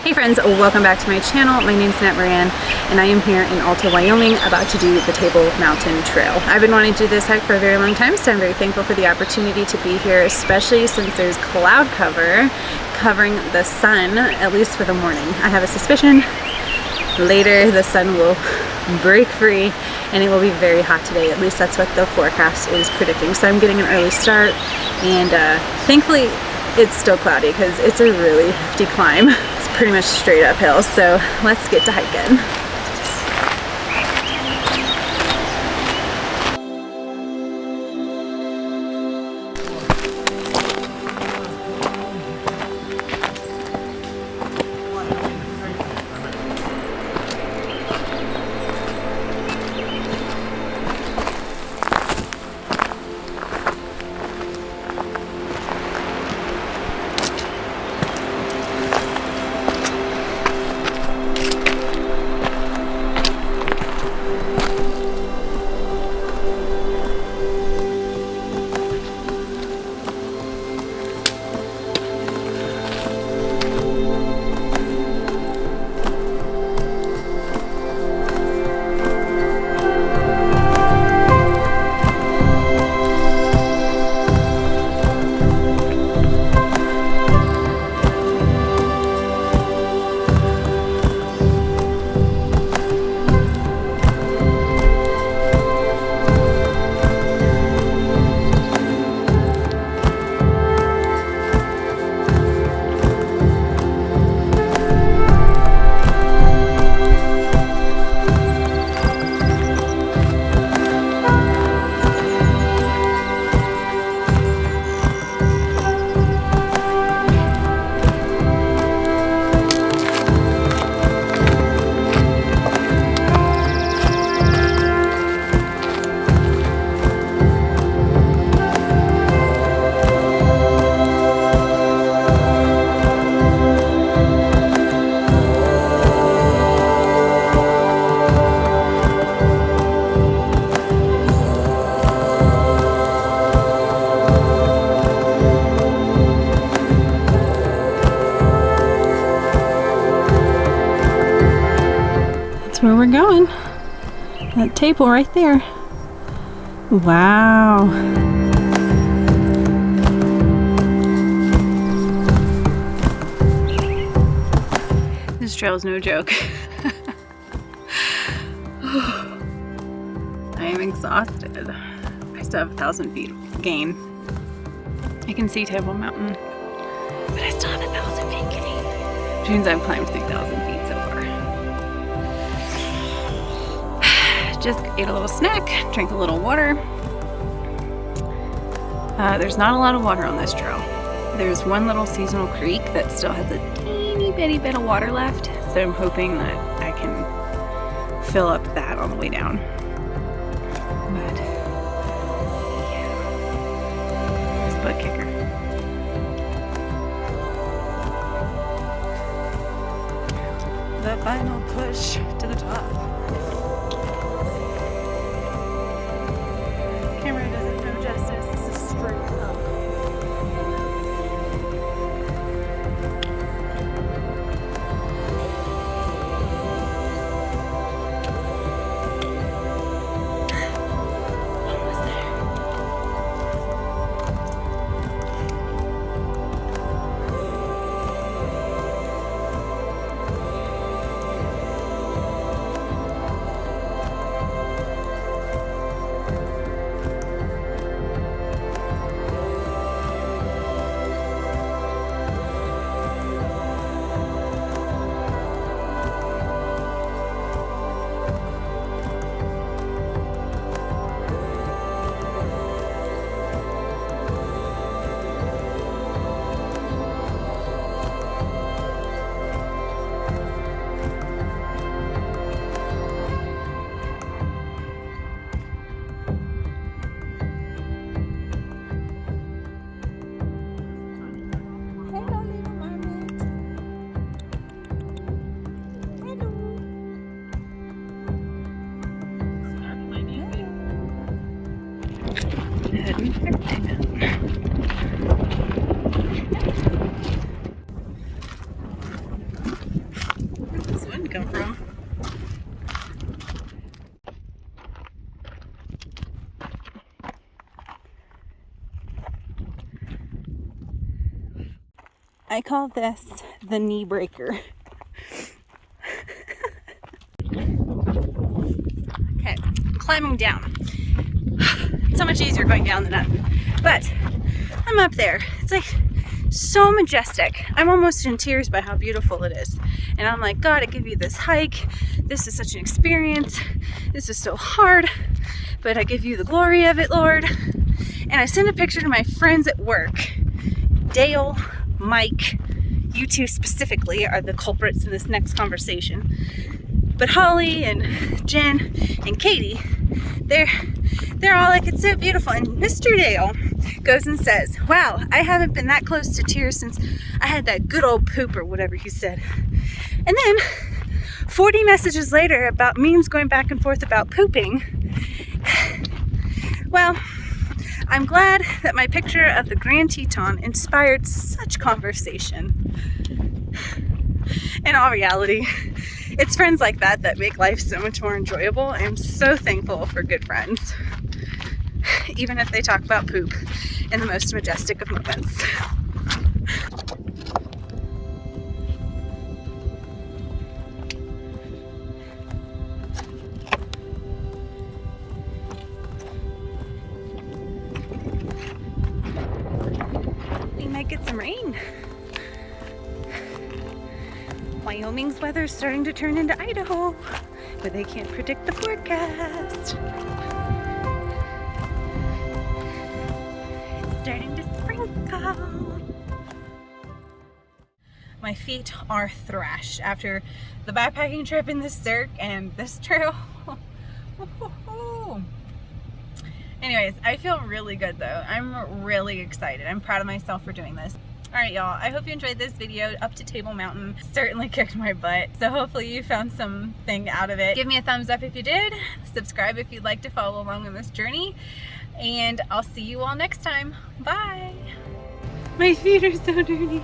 Hey friends, welcome back to my channel. My name's theNatMoran and I am here in Alta, Wyoming about to do the Table Mountain Trail. I've been wanting to do this hike for a very long time, so I'm very thankful for the opportunity to be here, especially since there's cloud cover covering the sun, at least for the morning. I have a suspicion later the sun will break free and it will be very hot today. At least that's what the forecast is predicting. So I'm getting an early start and thankfully it's still cloudy because it's a really hefty climb. It's pretty much straight uphill, so let's get to hiking. Where we're going. That table right there. Wow. This trail is no joke. I am exhausted. I still have 1,000 feet gain. I can see Table Mountain, but I still have 1,000 feet gain, which means I've climbed 3,000 feet so far. Just ate a little snack, drank a little water. There's not a lot of water on this trail. There's one little seasonal creek that still has a teeny bitty bit of water left, so I'm hoping that I can fill up that on the way down. But yeah, it's a butt kicker. The final push to the top. Camera doesn't do justice. This is straight up. Almost there. heading for Tetons. come from. I call this the knee breaker. Okay, climbing down. It's so much easier going down than up. But I'm up there. It's like so majestic. I'm almost in tears by how beautiful it is. And I'm like, God, I give you this hike. This is such an experience. This is so hard, but I give you the glory of it, Lord. And I sent a picture to my friends at work. Dale, Mike, you two specifically are the culprits in this next conversation. But Holly and Jen and Katie, they're all like, it's so beautiful. And Mr. Dale goes and says, wow, I haven't been that close to tears since I had that good old poop, or whatever he said. And then 40 messages later about memes going back and forth about pooping. Well, I'm glad that my picture of the Grand Teton inspired such conversation. In all reality, it's friends like that that make life so much more enjoyable. I am so thankful for good friends, even if they talk about poop in the most majestic of moments. We might get some rain. Wyoming's weather is starting to turn into Idaho, but they can't predict the forecast. It's starting to sprinkle. My feet are thrashed after the backpacking trip in this Cirque and this trail. Anyways, I feel really good though. I'm really excited. I'm proud of myself for doing this. Alright y'all, I hope you enjoyed this video. Up to Table Mountain certainly kicked my butt, so hopefully you found something out of it. Give me a thumbs up if you did, subscribe if you'd like to follow along on this journey, and I'll see you all next time. Bye! My feet are so dirty.